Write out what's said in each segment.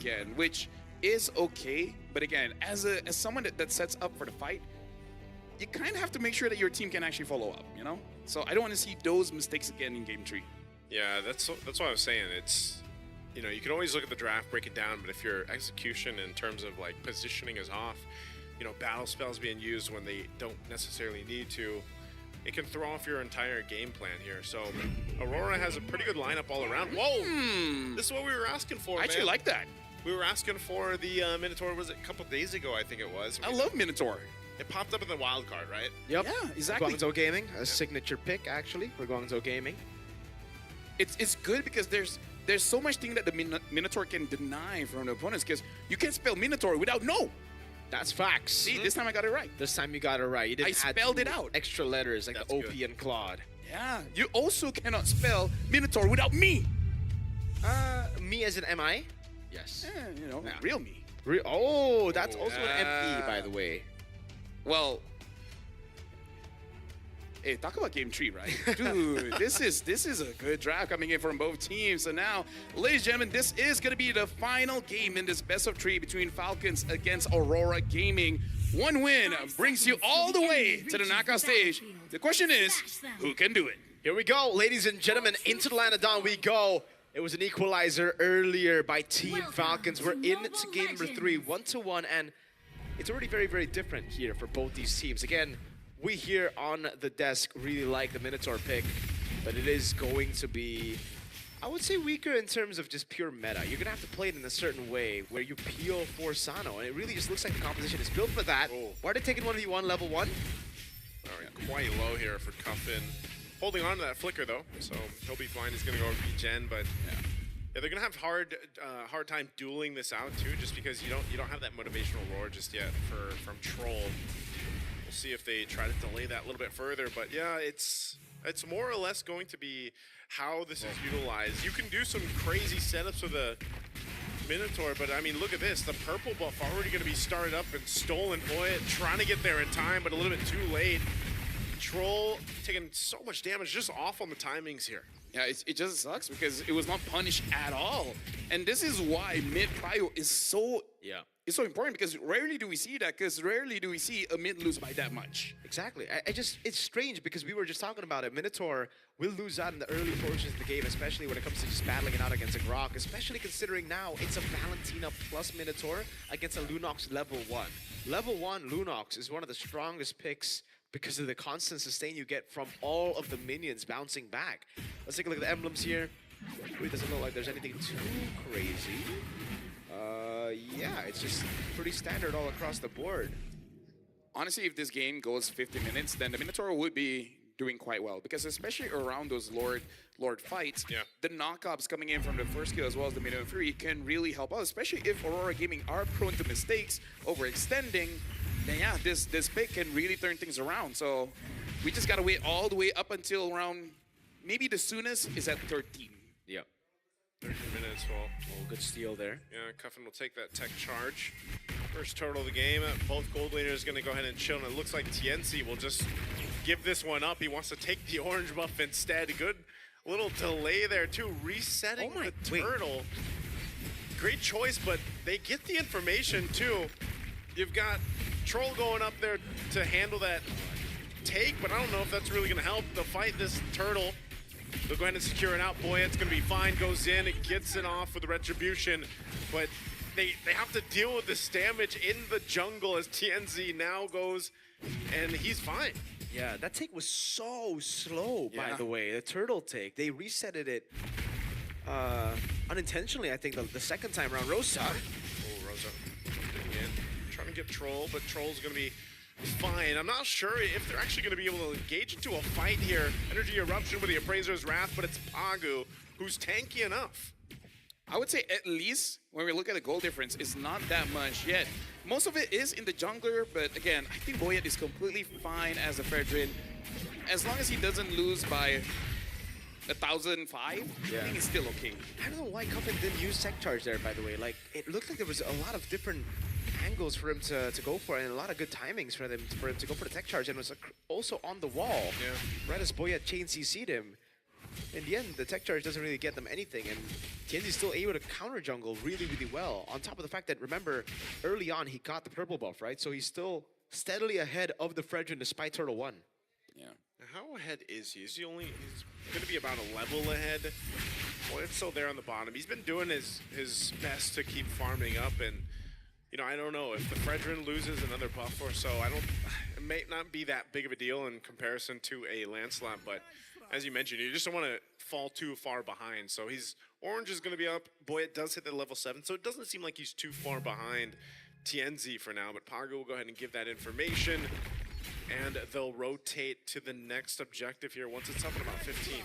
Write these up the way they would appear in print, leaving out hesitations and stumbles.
again, which is okay. But again, as someone that sets up for the fight, you kind of have to make sure that your team can actually follow up, you know? So I don't want to see those mistakes again in Game 3. Yeah, that's what I was saying. It's, you know, you can always look at the draft, break it down, but if your execution in terms of like positioning is off, you know, battle spells being used when they don't necessarily need to, it can throw off your entire game plan here. So Aurora has a pretty good lineup all around. Whoa! This is what we were asking for, I actually like that. We were asking for the Minotaur, was it a couple days ago, I think it was. I love Minotaur. It popped up in the wild card, right? Yep. Yeah, exactly. Guangzhou Gaming, a signature pick actually for Guangzhou Gaming. It's good because there's so much thing that the Minotaur can deny from the opponents, because you can't spell Minotaur without no. That's facts. See, this time I got it right. This time you got it right. You didn't I add spelled it two out. extra letters like That's the OP good. and Claude. Yeah, you also cannot spell Minotaur without me. Me as an MI? Yes. You know, Yeah. real me. Oh, that's also an MP, by the way. Well, hey, talk about Game 3, right? Dude, this is a good draft coming in from both teams. So now, ladies and gentlemen, this is going to be the final game in this best of 3 between Falcons against Aurora Gaming. One win brings you all the way to the knockout stage. The question is, who can do it? Here we go, ladies and gentlemen. Into the land of dawn we go. It was an equalizer earlier by Team Falcons. We're into game number 3, 1-1, and it's already very, very different here for both these teams. Again, we here on the desk really like the Minotaur pick, but it is going to be, I would say, weaker in terms of just pure meta. You're gonna have to play it in a certain way where you peel for Sano, and it really just looks like the composition is built for that. Why are they taking 1v1 level 1? All right, quite low here for Cuffin. Holding on to that flicker though, so he'll be fine. He's gonna go regen, but yeah, they're gonna have hard time dueling this out too, just because you don't have that motivational roar just yet from Troll. We'll see if they try to delay that a little bit further, but yeah, it's more or less going to be how this is utilized. You can do some crazy setups with a Minotaur, but I mean, look at this. The purple buff already going to be started up and stolen. Boy, trying to get there in time, but a little bit too late. Troll taking so much damage just off on the timings here. Yeah, it just sucks because it was not punished at all. And this is why mid prio is so it's so important, because rarely do we see that, because rarely do we see a mid lose by that much. Exactly. It's strange because we were just talking about it. Minotaur will lose out in the early portions of the game, especially when it comes to just battling it out against a Grok, especially considering now it's a Valentina plus Minotaur against a Lunox level 1. Level 1 Lunox is one of the strongest picks because of the constant sustain you get from all of the minions bouncing back. Let's take a look at the emblems here. It doesn't look like there's anything too crazy. Yeah, it's just pretty standard all across the board. Honestly, if this game goes 50 minutes, then the Minotaur would be doing quite well, because especially around those Lord fights, the knockups coming in from the first kill as well as the minimum 3 can really help out, especially if Aurora Gaming are prone to mistakes, overextending. Then yeah, this pick can really turn things around. So we just gotta wait all the way up until around, maybe the soonest is at 13. Yep. 13 minutes, well. Oh, good steal there. Yeah, Cuffin will take that tech charge. First turtle of the game. Both gold leaders going to go ahead and chill. And it looks like Tienzi will just give this one up. He wants to take the orange buff instead. Good little delay there, too. Resetting the turtle. Great choice, but they get the information, too. You've got Troll going up there to handle that take, but I don't know if that's really going to help to fight this turtle. They'll go ahead and secure it out. Boy, it's going to be fine. Goes in. It gets it off with the retribution. But they have to deal with this damage in the jungle as TNZ now goes, and he's fine. Yeah, that take was so slow, by the way. The turtle take. They resetted it unintentionally, I think, the second time around. Rosa. Oh, Rosa. Again, trying to get Troll, but Troll's going to be fine. I'm not sure if they're actually going to be able to engage into a fight here. Energy Eruption with the Appraiser's Wrath, but it's Pagu who's tanky enough. I would say at least when we look at the goal difference, it's not that much yet. Most of it is in the jungler, but again, I think Boyet is completely fine as a Fredrin. As long as he doesn't lose by 1,005, I think it's still okay. I don't know why Cuffin didn't use tech charge there, by the way. Like, it looked like there was a lot of different angles for him to go for, and a lot of good timings for him to go for the tech charge, and it was also on the wall. Right as Boyet chain CC'd him. in the end, the tech charge doesn't really get them anything, and TNZ's still able to counter jungle really, really well. On top of the fact that, remember, early on he got the purple buff, right? So he's still steadily ahead of the Fredrin despite Turtle 1. Yeah. How ahead is he? Is he only? He's going to be about a level ahead. Well, it's still there on the bottom. He's been doing his best to keep farming up, and you know, I don't know if the Fredrin loses another buff or so. It may not be that big of a deal in comparison to a Lancelot, but as you mentioned, you just don't want to fall too far behind. So Orange is going to be up. Boy, it does hit the level 7, so it doesn't seem like he's too far behind TNZ for now. But Pago will go ahead and give that information, and they'll rotate to the next objective here once it's up in about 15.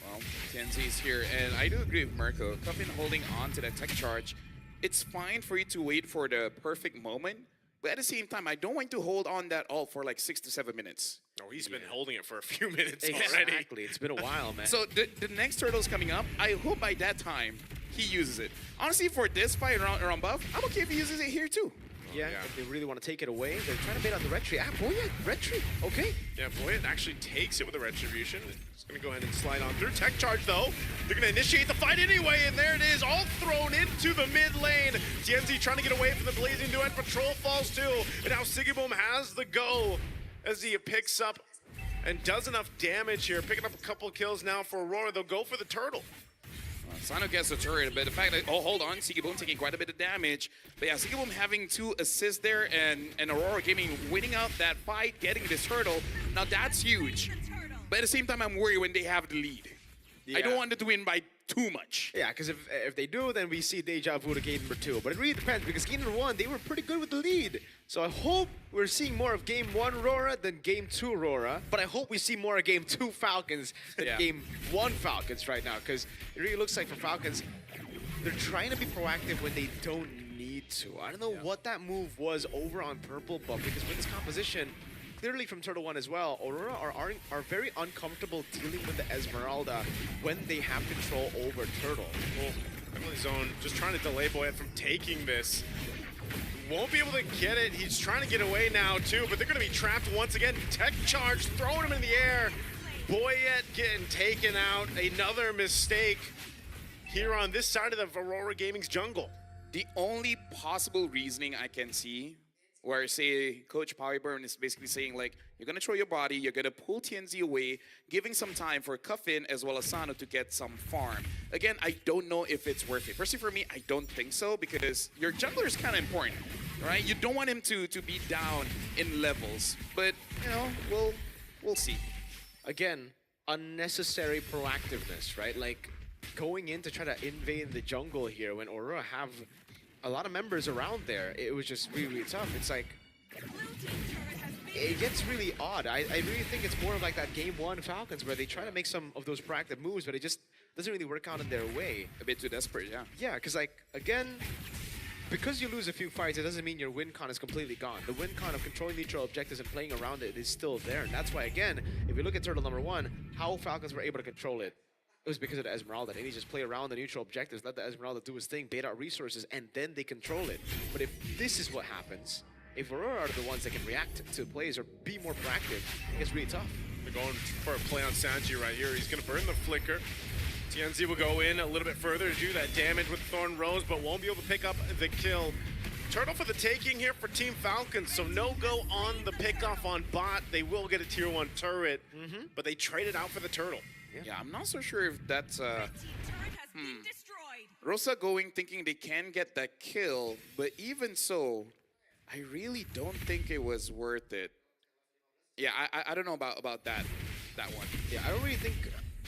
Well, TNZ's here, and I do agree with Mirko. Cuffin holding on to that tech charge. It's fine for you to wait for the perfect moment, but at the same time, I don't want to hold on that all for like 6 to 7 minutes. Oh, he's been holding it for a few minutes already. Exactly, it's been a while, man. So the next turtle's coming up. I hope by that time he uses it. Honestly, for this fight around buff, I'm okay if he uses it here too. Yeah, if they really want to take it away, they're trying to bait on the red tree. Ah, boy, yeah, red tree, okay. Yeah, boy, it actually takes it with a retribution. It's going to go ahead and slide on through. Tech charge, though. They're going to initiate the fight anyway, and there it is, all thrown into the mid lane. TNZ trying to get away from the Blazing Duet. Patrol falls too, and now Sigiboom has the go as he picks up and does enough damage here. Picking up a couple of kills now for Aurora. They'll go for the turtle. Sano gets the turret, but the fact that, oh, hold on, Sigiboom taking quite a bit of damage. But yeah, Sigiboom having 2 assists there, and Aurora Gaming winning out that fight, getting this turtle. Now that's huge. But at the same time, I'm worried when they have the lead. Yeah. I don't want them to win by too much. Yeah, because if they do, then we see Deja Vu to game number 2. But it really depends, because game number 1, they were pretty good with the lead. So I hope we're seeing more of game 1 Aurora than game 2 Aurora. But I hope we see more of game 2 Falcons than game 1 Falcons right now. Because it really looks like for Falcons, they're trying to be proactive when they don't need to. I don't know what that move was over on purple, but because with this composition, clearly from Turtle 1 as well, Aurora are very uncomfortable dealing with the Esmeralda when they have control over Turtle. Well, Emily Zone just trying to delay Boyet from taking this. Won't be able to get it. He's trying to get away now too, but they're going to be trapped once again. Tech charge, throwing him in the air. Boyet getting taken out. Another mistake here on this side of the Aurora Gaming's jungle. The only possible reasoning I can see where, say, Coach Powerburn is basically saying, like, you're going to throw your body, you're going to pull TNZ away, giving some time for Cuffin as well as Sano to get some farm. Again, I don't know if it's worth it. Personally, for me, I don't think so, because your jungler is kind of important, right? You don't want him to be down in levels. But, you know, we'll see. Again, unnecessary proactiveness, right? Like, going in to try to invade the jungle here when Aurora have a lot of members around there, it was just really, really tough. It's like, it gets really odd. I really think it's more of like that game 1 Falcons where they try to make some of those proactive moves, but it just doesn't really work out in their way. A bit too desperate, yeah. Yeah, because like, again, because you lose a few fights, it doesn't mean your win con is completely gone. The win con of controlling neutral objectives and playing around it is still there. And that's why, again, if you look at Turtle number 1, how Falcons were able to control it, it was because of the Esmeralda. They need to just play around the neutral objectives, let the Esmeralda do his thing, bait out resources, and then they control it. But if this is what happens, if Aurora are the ones that can react to plays or be more proactive, it gets really tough. They're going for a play on Sanji right here. He's going to burn the flicker. TNZ will go in a little bit further to do that damage with Thorn Rose, but won't be able to pick up the kill. Turtle for the taking here for Team Falcons, so no go on the pickoff on bot. They will get a tier 1 turret, but they traded out for the turtle. Yeah, I'm not so sure if that's Rosa going thinking they can get that kill, but even so, I really don't think it was worth it. Yeah, I don't know about that one. Yeah, I don't really think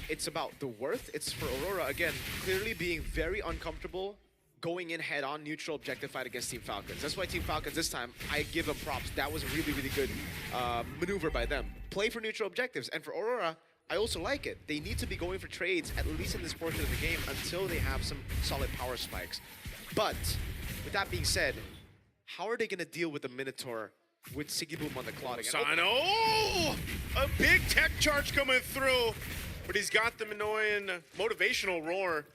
it's about the worth. It's for Aurora, again, clearly being very uncomfortable going in head-on neutral objective fight against Team Falcons. That's why Team Falcons this time, I give them props. That was a really, really good maneuver by them. Play for neutral objectives. And for Aurora, I also like it. They need to be going for trades, at least in this portion of the game, until they have some solid power spikes. But, with that being said, how are they going to deal with the Minotaur with Sigiboom on the clock again? Sano! A big tech charge coming through, but he's got the annoying motivational roar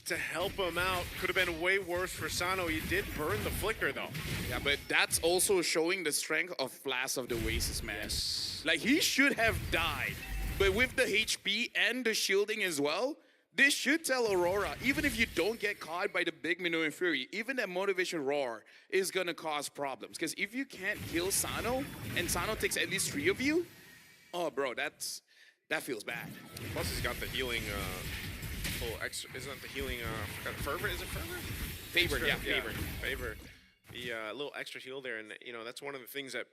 to help him out. Could have been way worse for Sano. He did burn the flicker, though. Yeah, but that's also showing the strength of Flash of the Oasis, man. Yes. Like, he should have died. But with the HP and the shielding as well, this should tell Aurora, even if you don't get caught by the big Minnow and Fury, even that motivation roar is gonna cause problems. Because if you can't kill Sano, and Sano takes at least 3 of you, oh bro, that feels bad. Plus he's got the healing, full extra, isn't that the healing, fervor, is it fervor? Favorite, yeah, Yeah, favorite. favor. The little extra heal there, and you know, that's one of the things that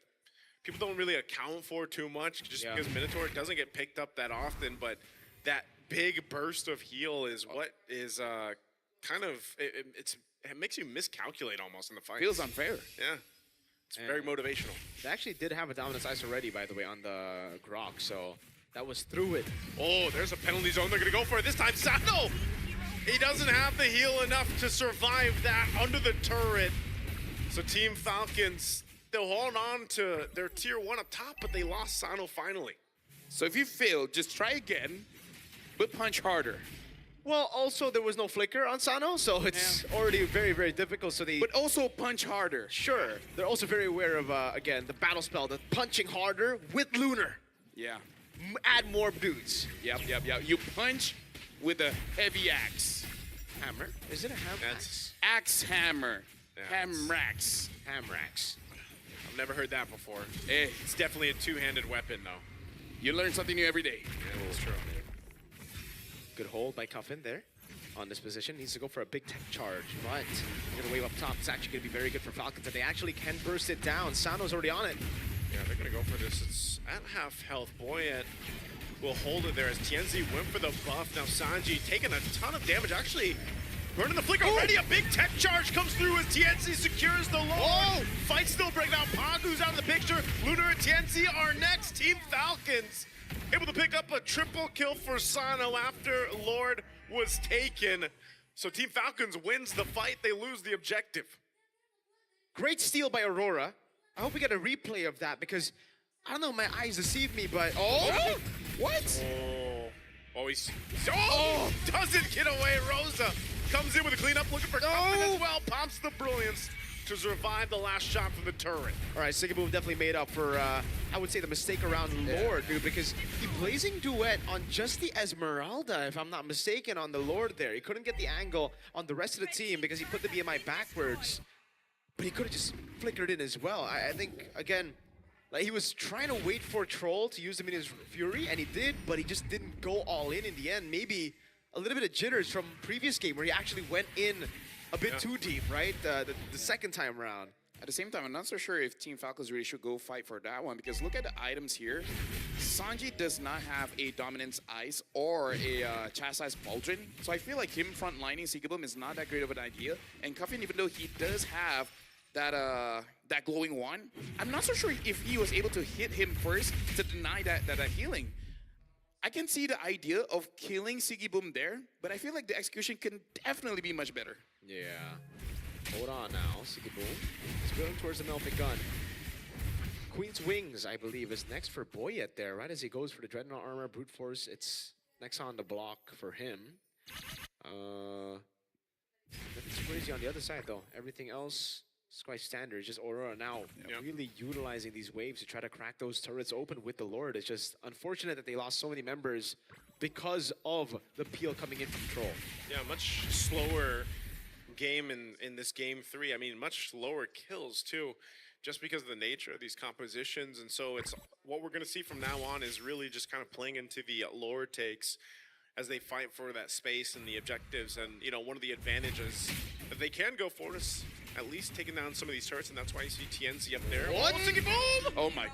people don't really account for too much, just because Minotaur doesn't get picked up that often, but that big burst of heal is what is kind of it makes you miscalculate almost in the fight. Feels unfair. Yeah, it's very motivational. They actually did have a dominance ice already, by the way, on the Grok, so that was through it. Oh, there's a penalty zone. They're gonna go for it this time. Sano, he doesn't have the heal enough to survive that under the turret. So Team Falcons, they'll hold on to their tier 1 up top, but they lost Sano finally. So if you fail, just try again, but punch harder. Well, also there was no flicker on Sano, so it's already very, very difficult. So they, But also punch harder. sure, they're also very aware of again the battle spell, the punching harder with Lunar. Yeah. Add more dudes. Yep. You punch with a heavy axe. Hammer? Is it a hammer? That's Axe hammer. Yeah, Hamrax. Hamrax. I've never heard that before. Eh, It's definitely a two-handed weapon, though. you learn something new every day. Yeah, that's true. Good hold by Cuffin there on this position. Needs to go for a big tech charge, but they're gonna wave up top. It's actually gonna be very good for Falcons, and they actually can burst it down. Sano's already on it. Yeah, they're gonna go for this. It's at half health. Boyet will hold it there as Tienzi went for the buff. Now Sanji taking a ton of damage. Actually, burning the flicker already. A big tech charge comes through as Tienzi secures the Lord. Fight still breaking out. Pagu's out of the picture. Lunar and Tienzi are next. Team Falcons able to pick up a triple kill for Sano after Lord was taken. So Team Falcons wins the fight. They lose the objective. Great steal by Aurora. I hope we get a replay of that because I don't know, my eyes deceive me, but What? He's doesn't get away. Rosa comes in with a cleanup, looking for Cuffin as well. Pops the brilliance to survive the last shot from the turret. all right, Sigaboom definitely made up for I would say the mistake around Lord, dude, because he blazing duet on just the Esmeralda, if I'm not mistaken, on the Lord there. He couldn't get the angle on the rest of the team because he put the BMI backwards, but he could have just flickered in as well. I think again, like he was trying to wait for Troll to use the Minion's Fury, and he did, but he just didn't go all in the end. Maybe a little bit of jitters from previous game where he actually went in a bit too deep, right? The second time around. At the same time, I'm not so sure if Team Falcons really should go fight for that one because look at the items here. Sanji does not have a Dominance Ice or a Chastised Pauldron, so I feel like him frontlining Sigaboom is not that great of an idea. And Cuffin, even though he does have that glowing one, I'm not so sure if he was able to hit him first to deny that healing. I can see the idea of killing Sigaboom there, but I feel like the execution can definitely be much better. Yeah. Hold on now, Sigaboom. He's going towards the Melting Gun. Queen's Wings, I believe, is next for Boyet there, right as he goes for the Dreadnought Armor, Brute Force. It's next on the block for him. Nothing too crazy on the other side, though. Everything else is quite standard. Just Aurora now really utilizing these waves to try to crack those turrets open with the Lord. It's just unfortunate that they lost so many members because of the peel coming in from Troll. Yeah, much slower game in this game 3. I mean, much lower kills too, just because of the nature of these compositions. And so it's what we're going to see from now on is really just kind of playing into the Lord takes as they fight for that space and the objectives. And you know, one of the advantages that they can go for is at least taking down some of these turrets, and that's why you see TNC up there. What? Oh, Sigaboom! Oh my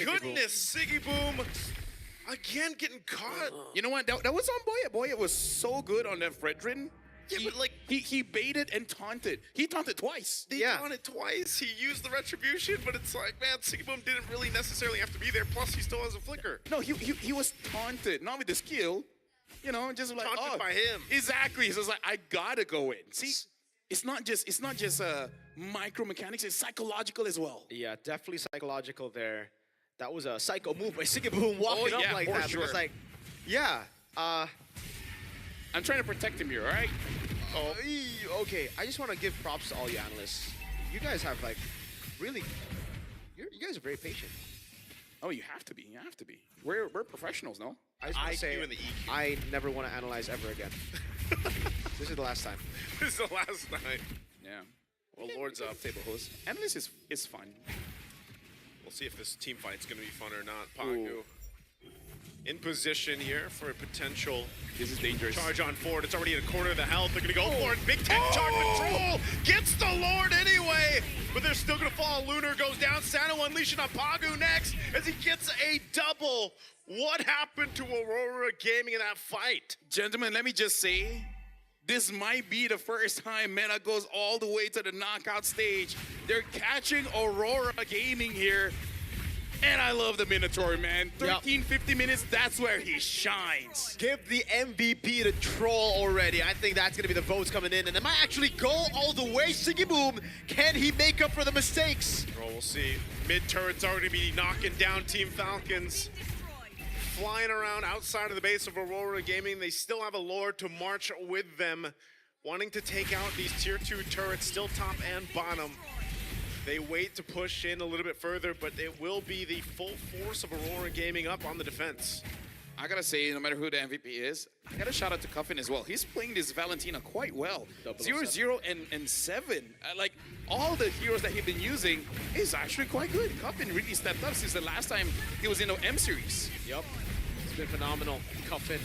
Goodness, Sigaboom again getting caught. You know what? That was on Boyet. Boyet was so good on that Fredrin. Yeah, but like he baited and taunted. He taunted twice. they done it twice. He used the retribution, but it's like, man, Sigaboom didn't really necessarily have to be there. Plus, he still has a flicker. No, he was taunted, not with the skill. You know, just like Taunted by him. Exactly. So it's like I gotta go in. See, it's not just micro mechanics. It's psychological as well. Yeah, definitely psychological there. That was a psycho move by Sigaboom walking up like for that. sure. Because like, yeah, I'm trying to protect him here. All right. okay. I just want to give props to all you analysts. You guys have like, really, you guys are very patient. Oh, you have to be. You have to be. We're professionals, no? I just want to IQ say, and the EQ. I never want to analyze ever again. This is the last time. This is the last night. Yeah. Well, Lord's up. Table host. Analyst is fun. We'll see if this team fight's going to be fun or not. Pagu in position here for a potential This is dangerous. charge on forward. It's already at a quarter of the health. They're going to go for it. Big tech charge control. Gets the Lord anyway. But they're still going to fall. Lunar goes down. Sano unleashing on Pagu next as he gets a double. What happened to Aurora Gaming in that fight? Gentlemen, let me just say, this might be the first time Meta goes all the way to the knockout stage. They're catching Aurora Gaming here. And I love the Minotaur, man. 13, 50 minutes, that's where he shines. Give the MVP to Troll already. I think that's going to be the votes coming in. And it might actually go all the way. Siggy Boom, can he make up for the mistakes? Well, we'll see. Mid-turret's already be knocking down Team Falcons. Flying around outside of the base of Aurora Gaming. They still have a Lord to march with them. Wanting to take out these tier 2 turrets, still top and bottom. They wait to push in a little bit further, but it will be the full force of Aurora Gaming up on the defense. I gotta say, no matter who the MVP is, I gotta shout out to Cuffin as well. He's playing this Valentina quite well. 0, 0, and 7. Like, all the heroes that he's been using is actually quite good. Cuffin really stepped up since the last time he was in the M series. Yep. It's been phenomenal. Cuffin,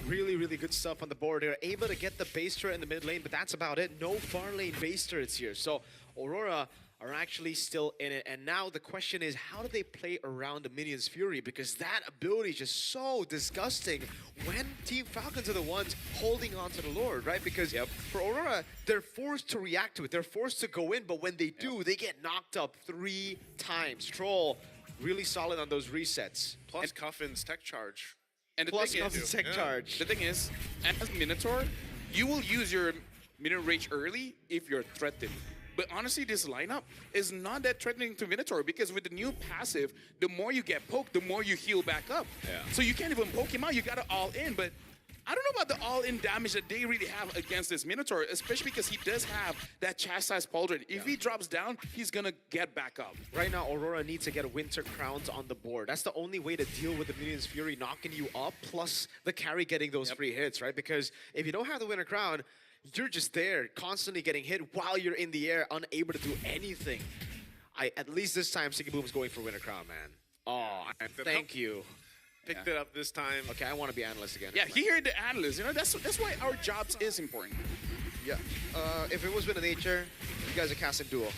really, really good stuff on the board. They're able to get the base turret in the mid lane, but that's about it. No far lane base turrets here. So Aurora are actually still in it. And now the question is, how do they play around the Minions Fury? Because that ability is just so disgusting when Team Falcons are the ones holding on to the Lord, right? Because for Aurora, they're forced to react to it. They're forced to go in, but when they do, they get knocked up 3 times. Troll, really solid on those resets. Plus Cuffin's tech charge. And the Plus thing Cuffin's is, tech charge. the thing is, as Minotaur, you will use your Minion Rage early if you're threatened. But honestly, this lineup is not that threatening to Minotaur because with the new passive, the more you get poked, the more you heal back up. Yeah. So you can't even poke him out. You got to all in. But I don't know about the all-in damage that they really have against this Minotaur, especially because he does have that chastised pauldron. If he drops down, he's going to get back up. Right now, Aurora needs to get Winter Crowns on the board. That's the only way to deal with the Minions Fury knocking you up, plus the carry getting those free hits, right? Because if you don't have the Winter Crown, you're just there, constantly getting hit while you're in the air, unable to do anything. At least this time, Siggy Boom's going for Winter Crown, man. Oh, thank you. Picked it up this time. Okay, I want to be analyst again. Yeah, he heard the analyst. You know, that's why our jobs is important. Yeah. If it was Winter Nature, you guys are casting duo.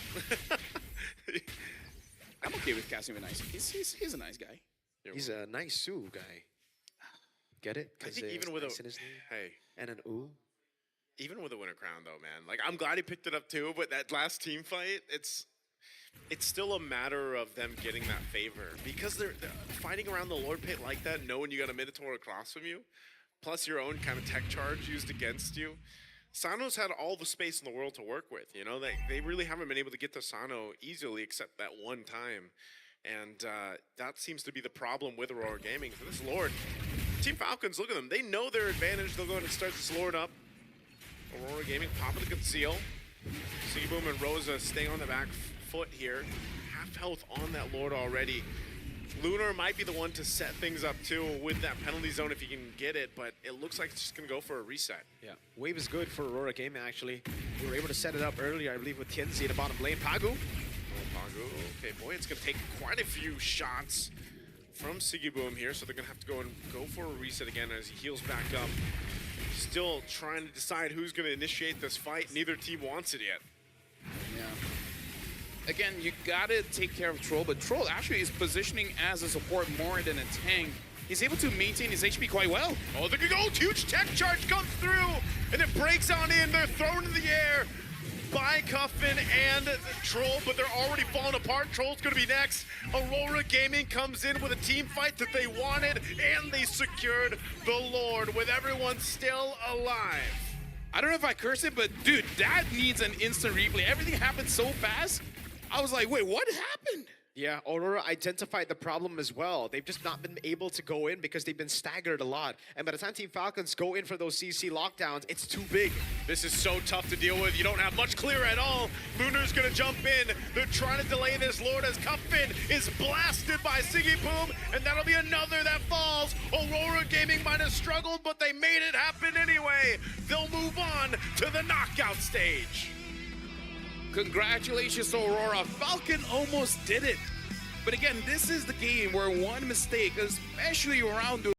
I'm okay with casting with nice. He's a nice guy. He's a nice Sue guy. Get it? I think even with nice in his name. hey, And an ooh. even with a Winter Crown though, man. Like I'm glad he picked it up too, but that last team fight, it's still a matter of them getting that favor because they're fighting around the Lord Pit like that, knowing you got a Minotaur across from you, plus your own kind of tech charge used against you. Sano's had all the space in the world to work with. You know, they really haven't been able to get to Sano easily except that one time. And that seems to be the problem with Aurora Gaming. For this Lord, Team Falcons, look at them. They know their advantage. They'll go ahead and start this Lord up. Aurora Gaming popping the conceal. Siggy Boom and Rosa staying on the back foot here. Half health on that Lord already. Lunar might be the one to set things up too with that penalty zone if he can get it, but it looks like it's just going to go for a reset. Yeah, wave is good for Aurora Gaming, actually. We were able to set it up earlier, I believe, with Tienzi in the bottom lane. Pagu. Oh, Pagu. Okay, boy, it's going to take quite a few shots from Siggy Boom here, so they're going to have to go for a reset again as he heals back up. Still trying to decide who's going to initiate this fight. Neither team wants it yet. Yeah. Again, you gotta take care of Troll, but Troll actually is positioning as a support more than a tank. He's able to maintain his HP quite well. Oh, there you go. Huge tech charge comes through, and it breaks on in. They're thrown in the air by Cuffin and Troll, but they're already falling apart. Troll's going to be next. Aurora Gaming comes in with a team fight that they wanted, and they secured the Lord with everyone still alive. I don't know if I curse it, but dude, that needs an instant replay. Everything happened so fast. I was like, wait, what happened? Yeah, Aurora identified the problem as well. They've just not been able to go in because they've been staggered a lot. And by the time Team Falcons go in for those CC lockdowns, it's too big. This is so tough to deal with. You don't have much clear at all. Luna's gonna jump in. They're trying to delay this Lord as Cuffin is blasted by Siggy Boom, and that'll be another that falls. Aurora Gaming might have struggled, but they made it happen anyway. They'll move on to the knockout stage. Congratulations to Aurora. Falcon almost did it. But again, this is the game where one mistake, especially around